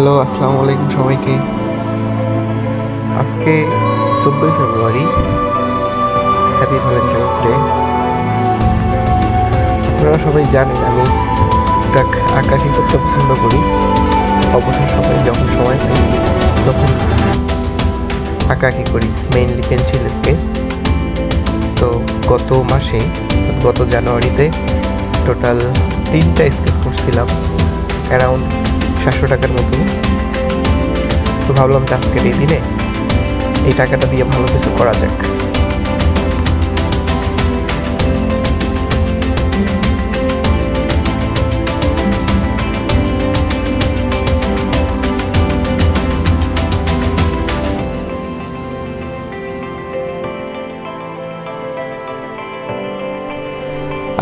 Hello, আসসালামু আলাইকুম সবাইকে। আজকে 14ই ফেব্রুয়ারি, হ্যাপি ভ্যালেন্টাইন্স ডে। আপনারা সবাই জানেন আমি টুকটাক আঁকাআঁকি করতে পছন্দ করি। অবসর সময়ে যখন সময় পাই তখন আঁকাআঁকি করি, মেইনলি পেন্সিল স্কেচ। তো গত জানুয়ারিতে টোটাল 3টা স্কেচ করছিলাম, অ্যারাউন্ড 700 টাকার মতো। তো ভাবলাম যে আজকের এই দিনে এই টাকাটা দিয়ে ভালো কিছু করা যাক।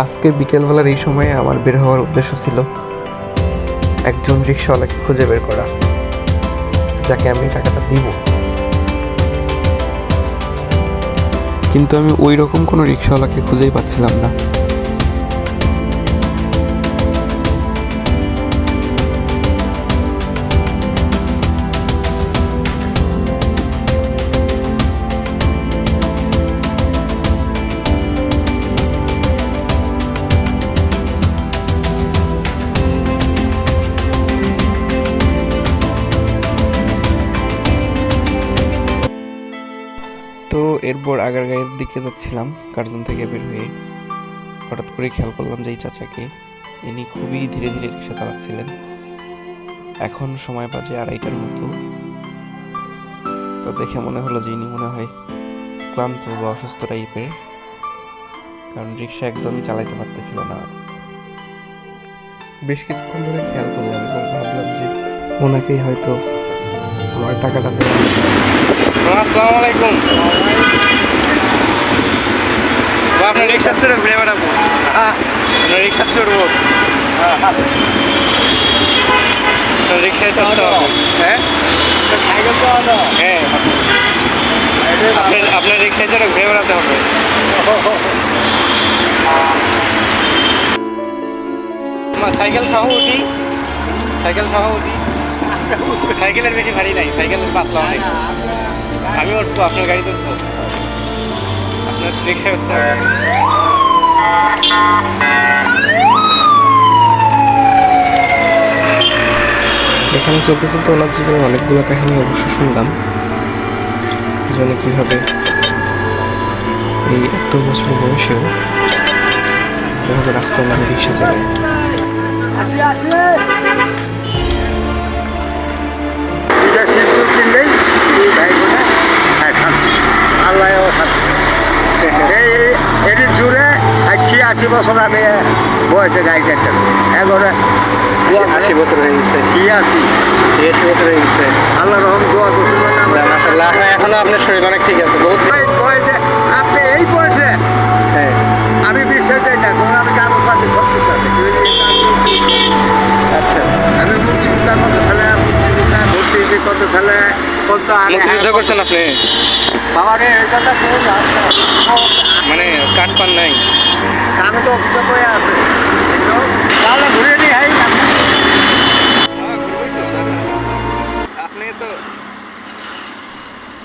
আজকে বিকেলবেলার এই সময়ে আমার বের হওয়ার উদ্দেশ্য ছিল একজন রিক্সাওয়ালাকে খুঁজে বের করা, যাকে আমি টাকাটা দিব। কিন্তু আমি ওই রকম কোনো রিক্সাওয়ালাকে খুঁজেই পাচ্ছিলাম না। তো এরপর আগারগাঁয়ের দিকে যাচ্ছিলাম কার্জন থেকে বের হয়ে, হঠাৎ করে খেয়াল করলাম যে এই চাচাকে, ইনি খুবই ধীরে ধীরে রিক্সা চালাচ্ছিলেন। এখন সময় বাজে 2:30টার মতো। তো দেখে মনে হলো যে ইনি মনে হয় ক্লান্ত বা অসুস্থ টাইপের, কারণ রিক্সা একদমই চালাইতে পারতেছিল না। বেশ কিছুক্ষণ ধরে খেয়াল করলাম এবং ভাবলাম যে ওনাকেই হয়তো আমার টাকাটা দেওয়া। আসসালামু আলাইকুম। আপনার রিক্সা চড়ে ঘুরে বেড়াবো, আপনার রিক্সা চড়বো, রিক্সায় চড়তে হবে। হ্যাঁ হ্যাঁ, আপনার রিক্সায় চড়ে ঘুরে বেড়াতে হবে। সাইকেল সহ উঠি, সাইকেলের বেশি ভারী নাই, সাইকেলের পাতলা অনেক। আমি উঠবো, আপনার গাড়িতে উঠবো, আপনার রিক্সায় উঠতে হবে। এখানে চলতে চলতে ওনার জীবনের অনেকগুলো কাহিনী অবশ্য শুনলাম, যে উনি কীভাবে এই এত বছর বয়সেও এভাবে রাস্তায় নামে রিক্সা চালায়। এটি জুড়ে 80 বছর আমি বয়সে গাড়ি চালাচ্ছি। 80 বছর হয়ে গেছে, 86 বছর হয়ে গেছে। আল্লাহ রহম দোয়া করছিল। মাশাআল্লাহ, এখনো আপনার শরীর অনেক ঠিক আছে। বহুত বয়সে আপনি এই বয়সে, হ্যাঁ, আমি বিশ্বাস চাই না, কারণ আমি কাগজ পাচ্ছি সব কিছু আছে। আচ্ছা, আমি মুক্তিযোদ্ধা কত ফেলে, মুক্তিযুদ্ধ কত ফেলে, কত মুক্তিযুদ্ধ করছেন আপনি? বাবারে এই কথা মানে কাঠ পান নাই? আমি তো অফিসে বয়ে আছে, তাহলে ঘুরে নিই। হাই আপনি তো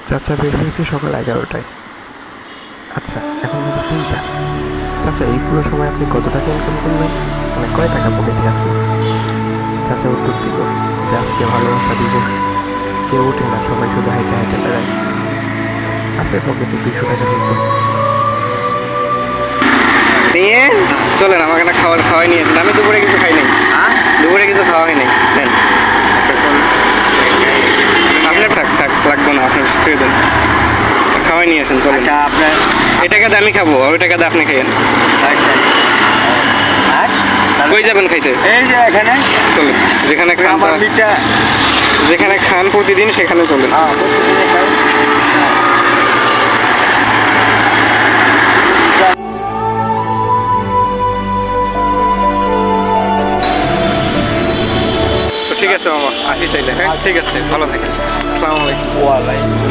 চাচা বের হয়েছে সকাল 11টায়। আচ্ছা, এখন 3টা। চাচা, এই পুরো সময় আপনি কত টাকা ইনকাম করলেন, মানে কয় টাকা পকেটে আছে? চাচা উত্তর দিল যে আজকে ভালোবাসা দিবস, কেউ ওঠে না, সবাই শুধু হাইটে হাইটে বেড়ায়। আছে পকেটে 200 টাকা মতো। নিয়ে চলেন, আমাকে একটা খাওয়াই নিয়ে আসেন। আমি দুপুরে কিছু খাই নাই, দুপুরে কিছু খাওয়া হয় নাই। নেন, আপনার থাক লাগবো না, আপনার ছেড়ে দেন, খাওয়াই নিয়ে আসেন। চলেন, আপনার এই টাকাতে আমি খাবো, ওই টাকাতে আপনি খাইয়েন। কই যাবেন খাইতে? এই যে এখানে চলেন, যেখানে খান প্রতিদিন সেখানে চলেন। ঠিক আছে মামা, আসি তাইলে। হ্যাঁ ঠিক আছে, ভালো থাকেন। আসসালামু আলাইকুম। ওয়ালাইকুম